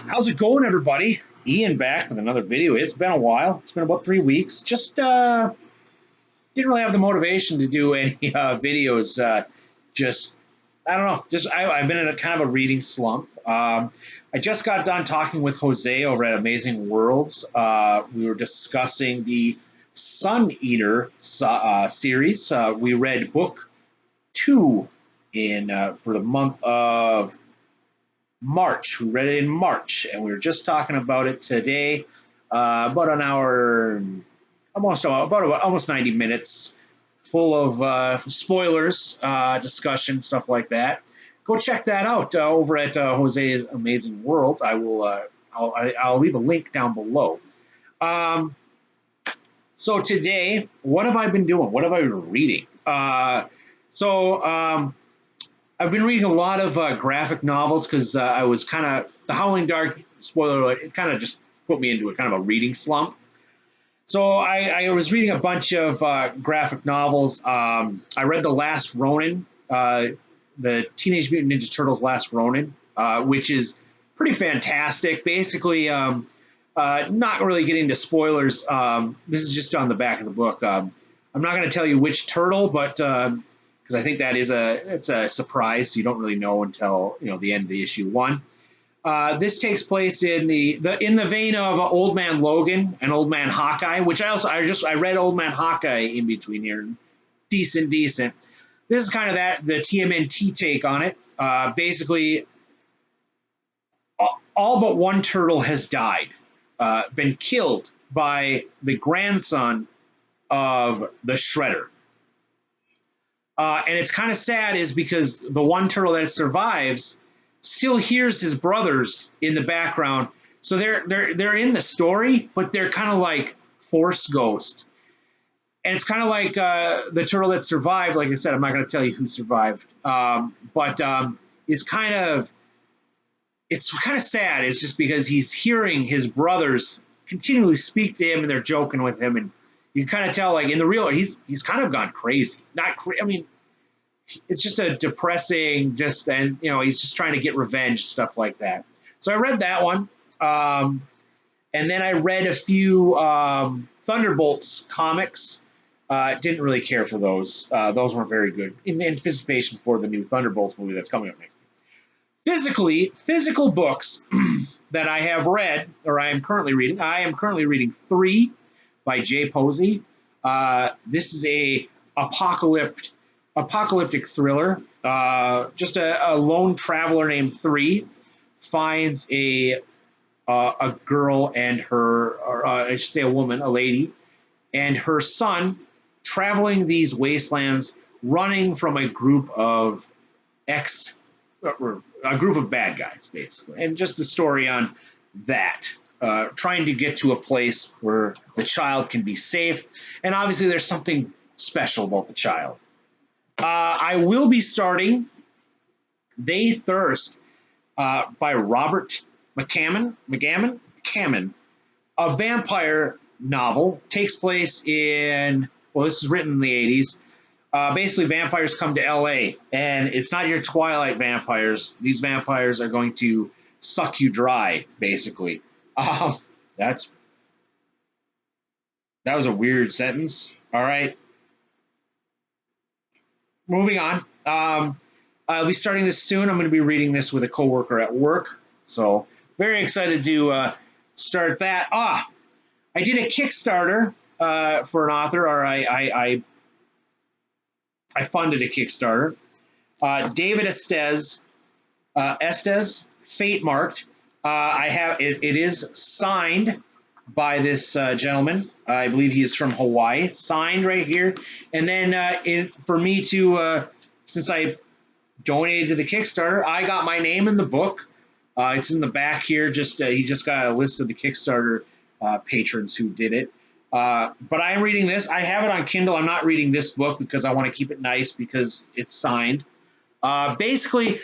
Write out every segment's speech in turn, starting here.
How's it going, everybody? Ian back with another video. It's been a while. It's been about 3 weeks. Just didn't really have the motivation to do any videos. Just I don't know. I've been in a kind of a reading slump. I just got done talking with Jose over at Amazing Worlds. We were discussing the Suneater series. We read book two in for the month of March. We read it in March, and we were just talking about it today. About an hour, almost 90 minutes, full of spoilers, discussion, stuff like that. Go check that out over at Jose's Amazing World. I'll leave a link down below. Um, so today, what have I been doing? What have I been reading? So I've been reading a lot of graphic novels because I was kind of the Howling Dark, spoiler alert, it kind of just put me into a kind of a reading slump. So I was reading a bunch of graphic novels. I read The Last Ronin, the Teenage Mutant Ninja Turtles Last Ronin, which is pretty fantastic. Basically, not really getting to spoilers. This is just on the back of the book. I'm not going to tell you which turtle, but because I think that is it's a surprise. So you don't really know until the end of the issue one. This takes place in the vein of Old Man Logan and Old Man Hawkeye, which I read Old Man Hawkeye in between here. Decent. This is kind of the TMNT take on it. Basically, all but one turtle has died, been killed by the grandson of the Shredder. And it's kind of sad is because the one turtle that survives still hears his brothers in the background. So they're in the story, but they're kind of like force ghosts. And it's kind of like the turtle that survived. Like I said, I'm not going to tell you who survived, but it's kind of sad. It's just because he's hearing his brothers continually speak to him, and they're joking with him, and you can kind of tell, like in the real, he's kind of gone crazy. I mean, it's just a depressing, and he's just trying to get revenge, stuff like that. So I read that one, and then I read a few Thunderbolts comics. Didn't really care for those. Those weren't very good. In anticipation for the new Thunderbolts movie that's coming up next year. Physical books that I have read, or I am currently reading. I am currently reading 3 by Jay Posey. This is a apocalyptic thriller. Just a lone traveler named 3 finds a girl and her, or I should say a woman, a lady, and her son traveling these wastelands, running from a group of bad guys, basically, and just the story on that. Trying to get to a place where the child can be safe, and obviously there's something special about the child. I will be starting They Thirst by Robert McCammon, a vampire novel. Takes place in, well, this is written in the 80s. Basically, vampires come to LA, and it's not your Twilight vampires. These vampires are going to suck you dry, basically. That was a weird sentence. All right, moving on. I'll be starting this soon. I'm going to be reading this with a coworker at work, so very excited to start that. I did a Kickstarter for an author, or I funded a Kickstarter. David Estes, Fate Marked. I have it is signed by this gentleman. I believe he is from Hawaii. Signed right here, and then for me to since I donated to the Kickstarter, I got my name in the book. It's in the back here. He just got a list of the Kickstarter patrons who did it. But I'm reading this. I have it on Kindle. I'm not reading this book because I want to keep it nice because it's signed. Basically,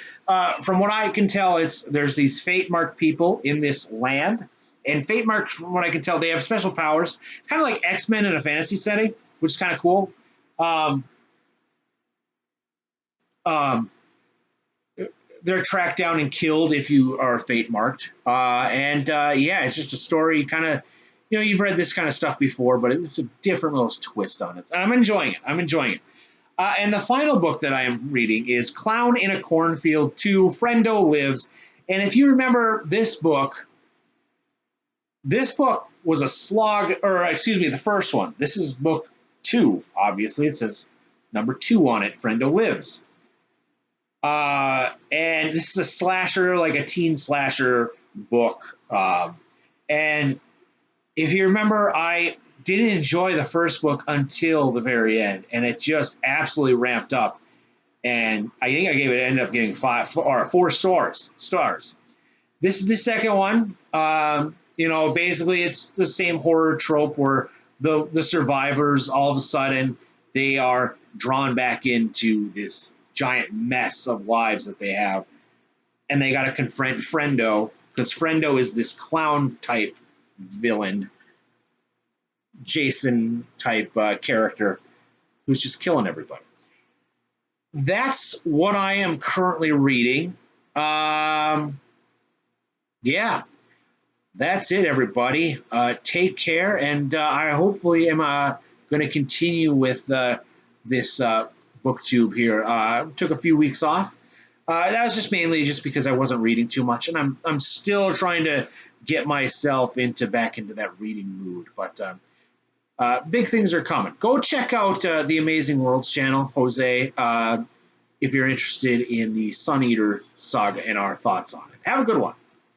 from what I can tell, there's these fate marked people in this land, and fate marked, from what I can tell, they have special powers. It's kind of like X-Men in a fantasy setting, which is kind of cool. Um, they're tracked down and killed if you are fate marked. Yeah, it's just a story kind of, you've read this kind of stuff before, but it's a different little twist on it. And I'm enjoying it. I'm enjoying it. And the final book that I am reading is Clown in a Cornfield 2, Friendo Lives. And if you remember this book was a slog, or excuse me, the first one. This is book 2, obviously. It says number 2 on it, Friendo Lives. And this is a slasher, like a teen slasher book. And if you remember, I didn't enjoy the first book until the very end, and it just absolutely ramped up. And I think I ended up getting 4 stars. This is the second one. Basically it's the same horror trope where the survivors all of a sudden they are drawn back into this giant mess of lives that they have, and they got to confront Friendo, because Friendo is this clown type villain, Jason type character who's just killing everybody. That's what I am currently reading. Yeah, that's it, everybody. Take care, and I hopefully am going to continue with this booktube here. Took a few weeks off. That was just mainly just because I wasn't reading too much, and I'm still trying to get myself back into that reading mood. But big things are coming. Go check out the Amazing Worlds channel, Jose, if you're interested in the Suneater saga and our thoughts on it. Have a good one.